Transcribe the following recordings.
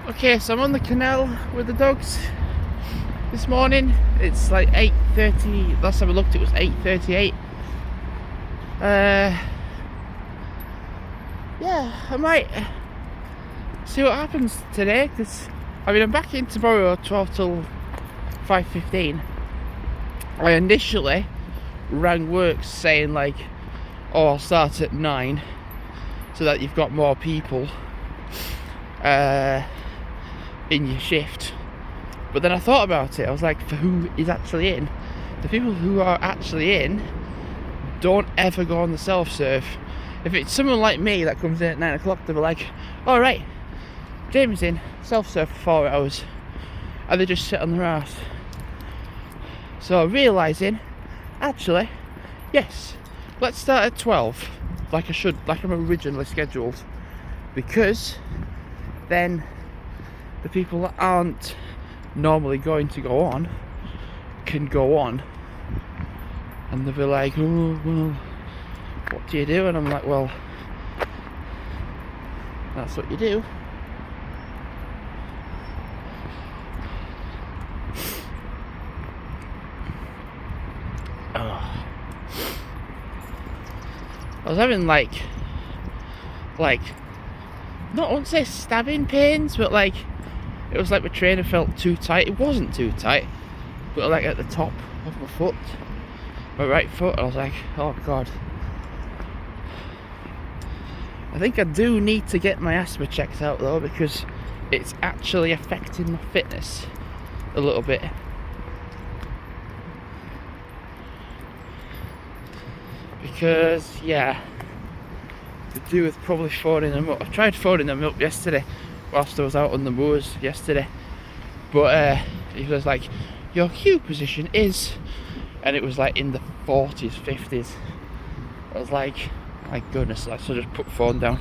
Okay, so I'm on the canal with the dogs this morning. It's like 8:30. Last time I looked, it was 8:38. Yeah, I might see what happens today, because I'm back in tomorrow 12 till 5:15. I initially rang work saying like, oh, I'll start at 9 so that you've got more people in your shift. But then I thought about it. I was like, for who is actually in? The people who are actually in don't ever go on the self-serve. If it's someone like me that comes in at 9 o'clock, they'll be like, all right, Jamie's in, self-serve for 4 hours, and they just sit on their ass. So realising, actually, yes, let's start at 12, like I'm originally scheduled, because then the people that aren't normally going to go on can go on, and they'll be like, oh, well, what do you do? And I'm like, well, that's what you do. Oh. I was having like not, I won't say stabbing pains, but like it was like my trainer felt too tight. It wasn't too tight, but like at the top of my foot, my right foot. I was like, oh god. I think I do need to get my asthma checked out though, because it's actually affecting my fitness a little bit. Because yeah, to do with probably phoning them up. I tried phoning them up yesterday whilst I was out on the moors yesterday, but he was like, your queue position is, and it was like in the 40s, 50s. I was like, my goodness, so I just put the phone down.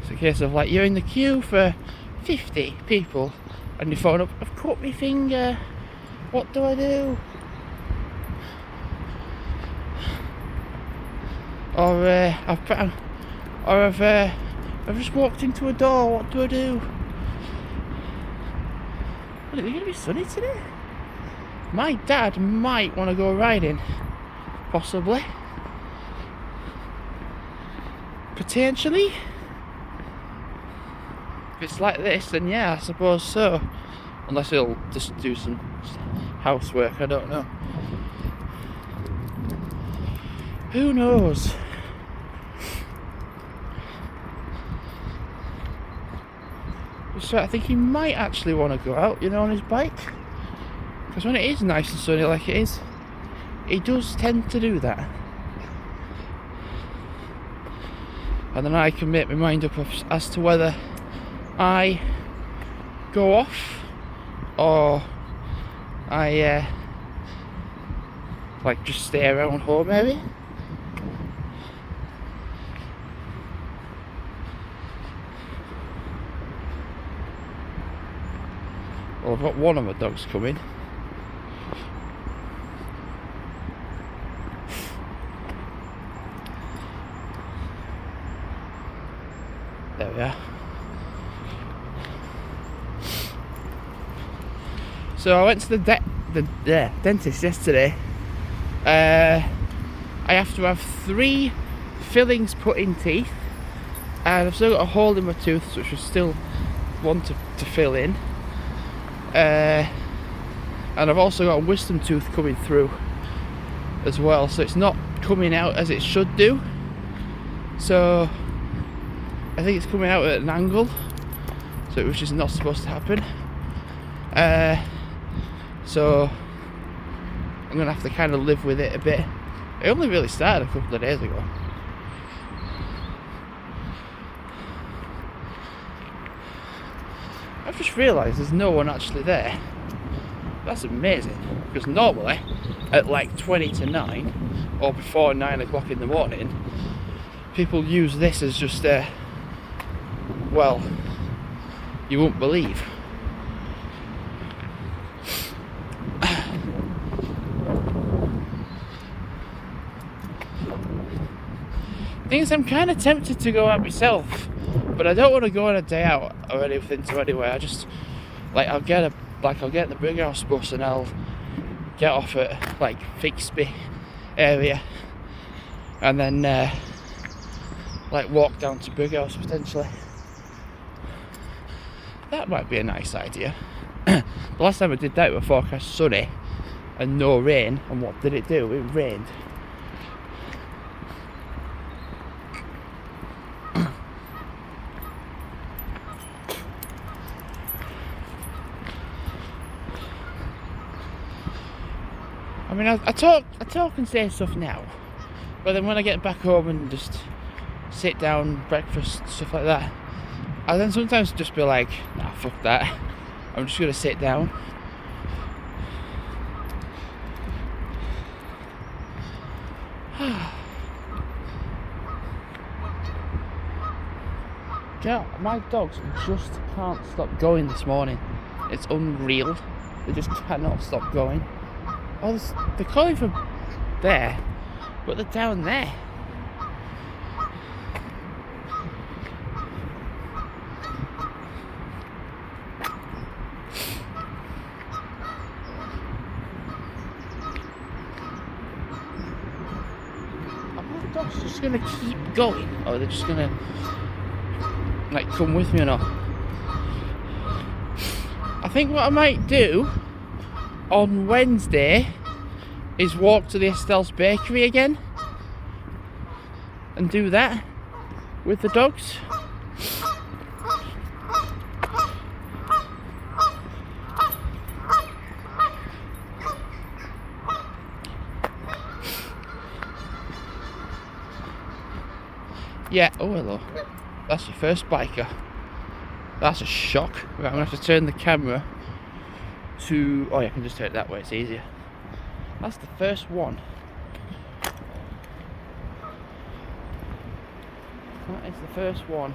It's a case of like, you're in the queue for 50 people and your phone up, I've cut my finger, what do I do? Or I've just walked into a door, what do I do? Is it going to be sunny today? My dad might want to go riding, possibly, potentially. If it's like this, then yeah, I suppose so. Unless he'll just do some housework, I don't know. Who knows? So I think he might actually want to go out, on his bike. Because when it is nice and sunny like it is, he does tend to do that. And then I can make my mind up as to whether I go off or I just stay around home maybe. Well, I've got one of my dogs coming. There we are. So I went to the dentist yesterday. I have to have 3 fillings put in teeth, and I've still got a hole in my tooth which I still want to fill in. And I've also got a wisdom tooth coming through as well, so it's not coming out as it should do. So I think it's coming out at an angle, which is not supposed to happen. So I'm gonna have to kind of live with it a bit. It only really started a couple of days ago. I've just realised there's no one actually there. That's amazing, because normally at like 20 to 9 or before 9 o'clock in the morning, people use this as just well, you won't believe. Thing is, I'm kind of tempted to go out myself, but I don't want to go on a day out or anything to anywhere. I just like I'll get the Brighouse bus and I'll get off at like Fixby area, and then like walk down to Brighouse potentially. That might be a nice idea. The last time I did that, it was forecast sunny and no rain, and what did it do? It rained. I mean, I talk and say stuff now, but then when I get back home and just sit down, breakfast, stuff like that, I then sometimes just be like, nah, fuck that. I'm just gonna sit down. Yeah, my dogs just can't stop going this morning. It's unreal. They just cannot stop going. Oh, they're calling from there, but they're down there. Are my dogs just gonna keep going, or they're just gonna like come with me or not? I think what I might do on Wednesday is walk to the Estelle's Bakery again and do that with the dogs. Yeah, oh hello. That's your first biker. That's a shock. Right, I'm gonna have to turn the camera to... oh yeah, I can just turn it that way, it's easier. That's the first one. That is the first one.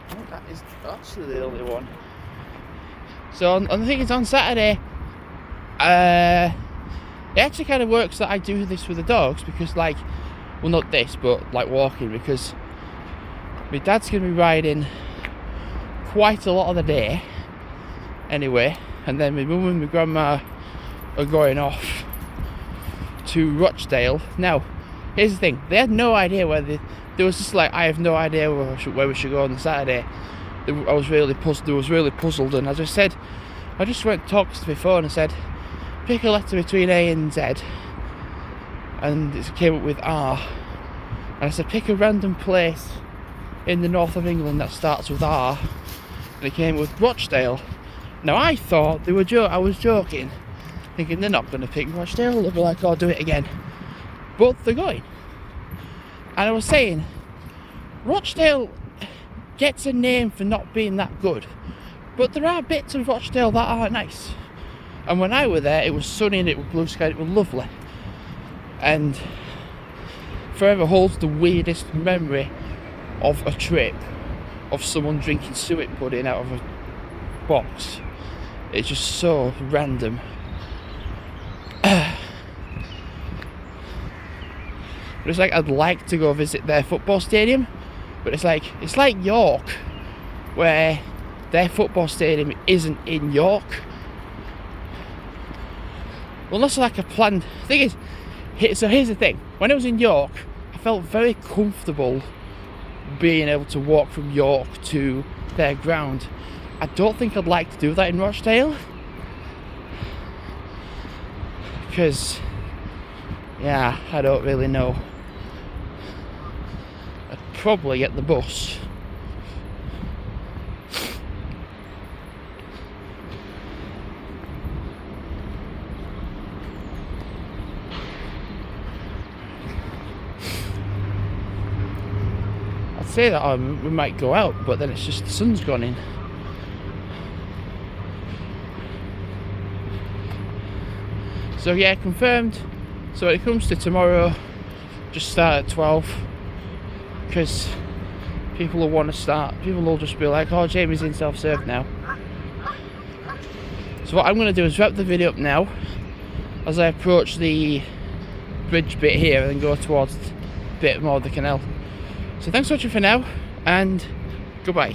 I think that is actually the only one. So on the thing is, on Saturday, it actually kind of works that I do this with the dogs, because like, well not this, but like walking, because my dad's going to be riding quite a lot of the day anyway, and then my mum and my grandma are going off to Rochdale. Now here's the thing, they had no idea where they was just like, I have no idea where we should go on the Saturday. I was really puzzled, and I just went and talked to my phone and said, pick a letter between A and Z, and it came up with R, and I said pick a random place in the north of England that starts with R, and it came with Rochdale. Now I thought they were I was joking, thinking they're not going to pick Rochdale, they'll be like, oh, do it again, but they're going. And I was saying, Rochdale gets a name for not being that good, but there are bits of Rochdale that are nice. And when I were there, it was sunny and it was blue sky, it was lovely, and forever holds the weirdest memory of a trip of someone drinking suet pudding out of a box. It's just so random. But it's like, I'd like to go visit their football stadium, but it's like York, where their football stadium isn't in York. Well, that's like a planned thing. So here's the thing, when I was in York, I felt very comfortable being able to walk from York to their ground. I don't think I'd like to do that in Rochdale, because yeah, I don't really know. I'd probably get the bus. I'd say that we might go out, but then it's just the sun's gone in. So yeah, confirmed. So when it comes to tomorrow, just start at 12, because people will want to start. People will just be like, oh, Jamie's in self-serve now. So what I'm going to do is wrap the video up now as I approach the bridge bit here and then go towards a bit more of the canal. So thanks for watching for now, and goodbye.